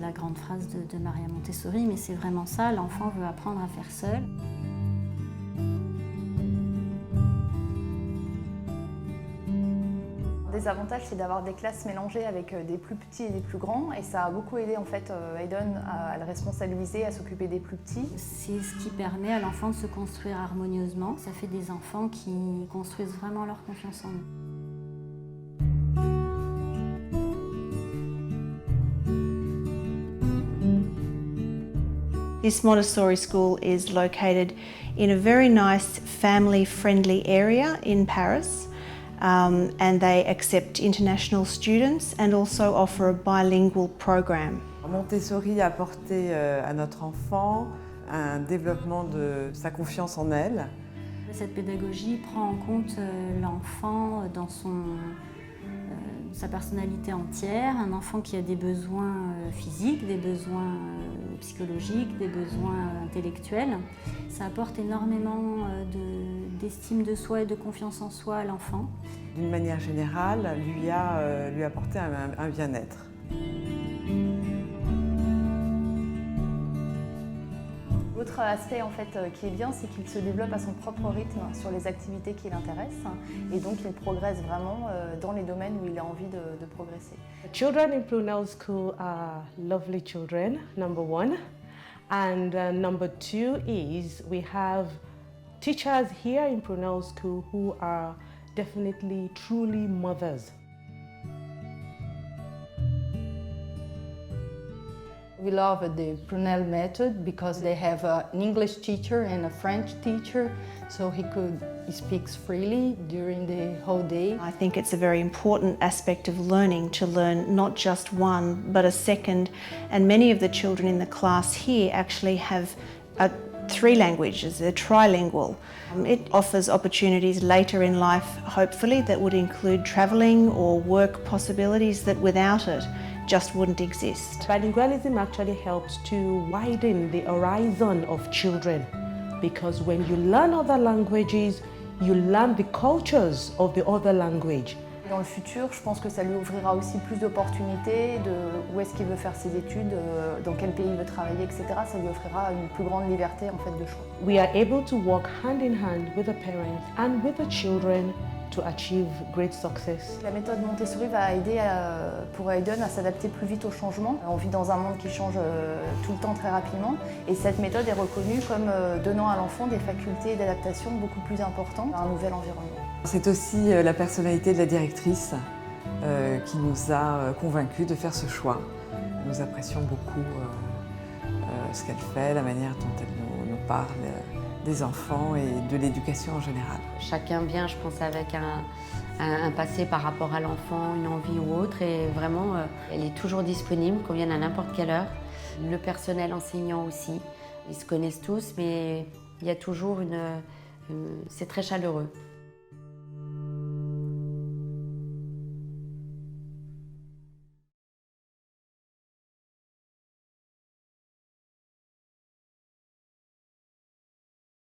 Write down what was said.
la grande phrase de Maria Montessori, mais c'est vraiment ça, l'enfant veut apprendre à faire seul. Un des avantages, c'est d'avoir des classes mélangées avec des plus petits et des plus grands, et ça a beaucoup aidé en fait Hayden à le responsabiliser, à s'occuper des plus petits. C'est ce qui permet à l'enfant de se construire harmonieusement. Ça fait des enfants qui construisent vraiment leur confiance en eux. This Montessori school is located in a very nice family-friendly area in Paris, and they accept international students and also offer a bilingual program. Montessori a apporté à notre enfant un développement de sa confiance en elle. Cette pédagogie prend en compte l'enfant dans sa personnalité entière, un enfant qui a des besoins physiques, des besoins psychologiques, des besoins intellectuels. Ça apporte énormément d'estime de soi et de confiance en soi à l'enfant. D'une manière générale, lui a apporté un bien-être. L'autre aspect en fait, qui est bien, c'est qu'il se développe à son propre rythme sur les activités qui l'intéressent et donc il progresse vraiment dans les domaines où il a envie de progresser. The children in Brunel School are lovely children, number one. And number two is we have teachers here in Brunel School who are definitely truly mothers. We love the Brunel method because they have an English teacher and a French teacher, so he speaks freely during the whole day. I think it's a very important aspect of learning to learn not just one but a second, and many of the children in the class here actually have 3 languages, they're trilingual. It offers opportunities later in life, hopefully, that would include travelling or work possibilities that without it just wouldn't exist. Bilingualism actually helps to widen the horizon of children because when you learn other languages, you learn the cultures of the other language. Dans le futur, je pense que ça lui ouvrira aussi plus d'opportunités, de où est-ce qu'il veut faire ses études, dans quel pays il veut travailler, etc. Ça lui offrira une plus grande liberté en fait, de choix. We are able to work hand in hand with the parents and with the children to achieve great success. La méthode Montessori va aider pour Hayden à s'adapter plus vite au changement. On vit dans un monde qui change tout le temps très rapidement et cette méthode est reconnue comme donnant à l'enfant des facultés d'adaptation beaucoup plus importantes à un nouvel environnement. C'est aussi la personnalité de la directrice qui nous a convaincus de faire ce choix. Nous apprécions beaucoup ce qu'elle fait, la manière dont elle nous parle des enfants et de l'éducation en général. Chacun vient, je pense, avec un passé par rapport à l'enfant, une envie ou autre, et vraiment, elle est toujours disponible, qu'on vienne à n'importe quelle heure. Le personnel enseignant aussi, ils se connaissent tous, mais il y a toujours c'est très chaleureux.